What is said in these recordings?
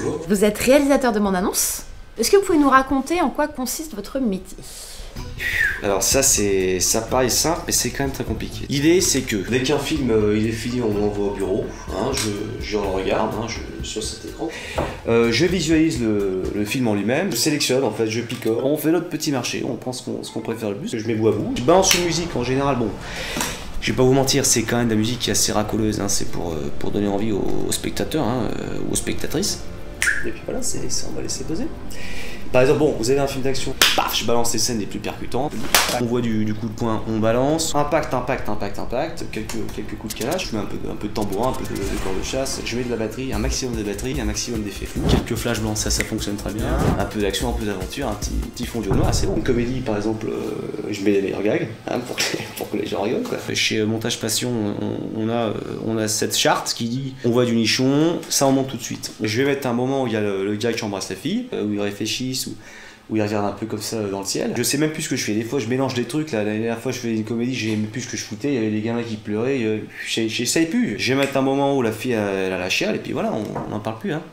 Bonjour. Vous êtes réalisateur de bande-annonce. Est-ce que vous pouvez nous raconter en quoi consiste votre métier? Alors ça paraît simple, mais c'est quand même très compliqué. L'idée c'est que dès qu'un film il est fini, on l'envoie au bureau, hein, je le regarde sur cet écran. Je visualise le film en lui-même, je sélectionne en fait, je picore, on fait notre petit marché, on prend ce qu'on préfère le plus, je mets bout à bout. Je balance une musique en général, bon, je vais pas vous mentir, c'est quand même de la musique qui est assez racoleuse, hein, c'est pour donner envie aux spectateurs, hein, ou aux spectatrices. Et puis voilà, on va laisser poser. Par exemple, bon, vous avez un film d'action, paf, je balance les scènes les plus percutantes. On voit du coup de poing, on balance. Impact, quelques coups de calage. Je mets un peu de tambourin, un peu de corps de chasse. Je mets de la batterie, un maximum de batterie, un maximum d'effets. Quelques flashs blancs, ça fonctionne très bien. Un peu d'action, un peu d'aventure, un petit fond du noir, c'est bon. Une comédie, par exemple, je mets les meilleurs gags, hein, pour que les gens rigolent, quoi. Chez Montage Passion, on a cette charte qui dit on voit du nichon, ça on monte tout de suite. Je vais mettre un moment où il y a le gars qui embrasse la fille, où ils réfléchissent, où il regarde un peu comme ça dans le ciel. Je sais même plus ce que je fais, des fois je mélange des trucs, là, la dernière fois je faisais une comédie, j'ai même plus ce que je foutais, il y avait des gamins qui pleuraient, j'essaye plus. Je vais mettre un moment où la fille elle a la chiale et puis voilà, on n'en parle plus. Hein.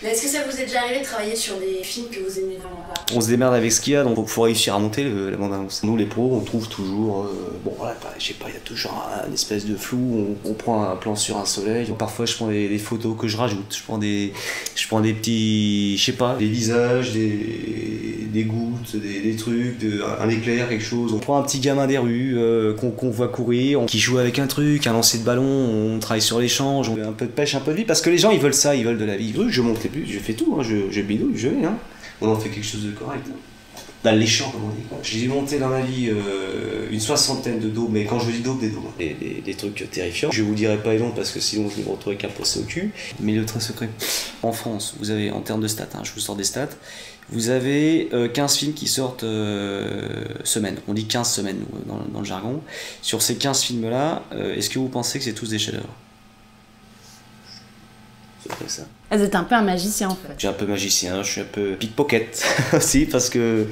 Est-ce que ça vous est déjà arrivé de travailler sur des films que vous aimez vraiment pas? On se démerde avec ce qu'il y a, donc il faut réussir à monter la bande-annonce. Nous les pros, on trouve toujours, bon voilà, je sais pas, il y a toujours une espèce de flou, on prend un plan sur un soleil, parfois je prends des photos que je rajoute, je prends des petits, je sais pas, des visages, des gouttes, des trucs, un éclair, quelque chose. On prend un petit gamin des rues qu'on voit courir, qui joue avec un truc, un lancer de ballon, on travaille sur l'échange, on fait un peu de pêche, un peu de vie, parce que les gens ils veulent ça, ils veulent de la vie. Je monte les plus, je fais tout, hein, je bidouille, je vais, hein. On en fait quelque chose de correct. Hein. D'alléchant, comme on dit. J'ai monté dans ma vie une 60aine de daubes, mais quand je dis daubes, des daubes. Des trucs terrifiants. Je vous dirai pas les noms parce que sinon je vais me retrouver avec un procès au cul. Mais le très secret. En France, vous avez, en termes de stats, hein, je vous sors des stats, vous avez 15 films qui sortent semaine. On dit 15 semaines nous, dans le jargon. Sur ces 15 films-là, est-ce que vous pensez que c'est tous des chefs-d'œuvre? Ça. Ah, vous êtes un peu un magicien en fait. Je suis un peu magicien, je suis un peu pickpocket aussi parce que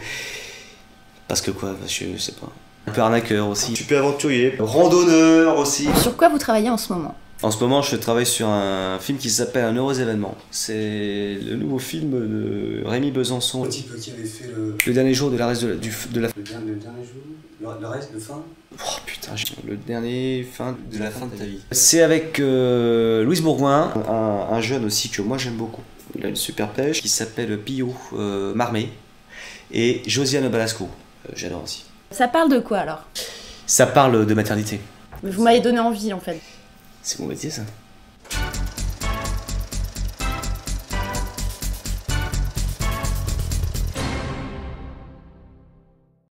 quoi, je sais pas. Un peu arnaqueur aussi. Je suis un peu aventurier, randonneur aussi. Sur quoi vous travaillez en ce moment? En ce moment, je travaille sur un film qui s'appelle Un heureux événement. C'est le nouveau film de Rémi Besançon. Le type qui avait fait le dernier jour de la reste de la... Le dernier jour, le reste de fin. Oh putain, le dernier fin de la fin de ta vie. C'est avec Louise Bourgoin, un jeune aussi que moi j'aime beaucoup. Il a une super pêche qui s'appelle Pio Marmé et Josiane Balasco. J'adore aussi. Ça parle de quoi alors? Ça parle de maternité. Vous m'avez donné envie en fait. C'est mon métier ça.